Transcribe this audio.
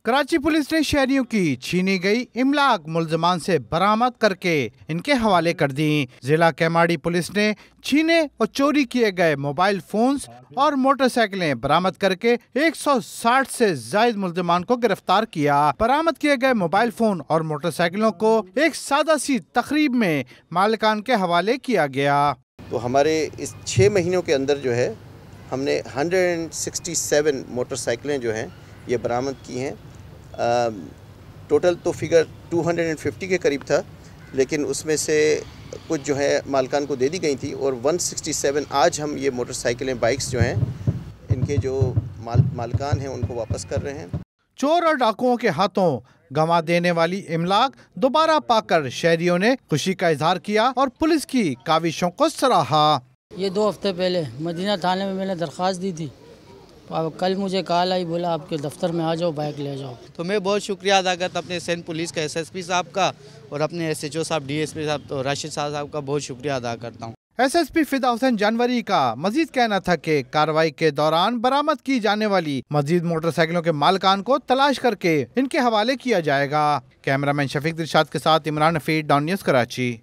Karachi police نے شہریوں کی چھینی گئی املاک ملزمان سے برآمد کر کے ان کے حوالے کر دی۔ ضلع کیماڑی پولیس نے چھینے اور چوری کیے گئے موبائل فونز اور موٹر سائیکلیں برآمد کر کے 160 سے زائد ملزمان کو گرفتار کیا۔ برآمد کیے گئے موبائل فون اور موٹر سائیکلوں کو ایک سادہ سی تقریب میں مالکان کے حوالے کیا گیا۔ تو ہمارے اس 6 مہینوں کے اندر جو ہے ہم نے 167 موٹر سائیکلیں جو ہیں یہ برآمد کی ہیں۔ ٹوٹل تو فگر 250 کے قریب تھا، لیکن اس میں سے کچھ جو ہے مالکان کو دے دی گئی تھی، اور 167 آج ہم یہ موٹر سائیکلیں بائکس جو ہیں ان کے جو مالکان ہیں ان کو واپس کر رہے ہیں۔ چور اور ڈاکوؤں کے ہاتھوں گنوا دینے والی املاک دوبارہ پا کر شہریوں نے خوشی کا اظہار کیا اور پولیس کی کاوشوں کو سراہا۔ یہ 2 ہفتے پہلے مدینہ تھانے میں نے درخواست دی تھی، کل مجھے کال آئی، بولا آپ کے دفتر میں آ جاؤ، بائک لے جاؤ۔ تو میں بہت شکریہ ادا کرتا اپنے سندھ پولیس کا SSP صاحب کا، اور اپنے SHO صاحب DSP صاحب تو راشد صاحب کا بہت شکریہ ادا کرتا ہوں۔ SSP فدا حسین جانوری کا مزید کہنا تھا کہ کارروائی کے دوران برآمد کی جانے والی مزید موٹر سائیکلوں کے مالکان کو تلاش کر کے ان کے حوالے کیا جائے گا۔ کیمرہ مین شفیق دلشاد کے ساتھ عمران حفیظ، ڈان نیوز کراچی۔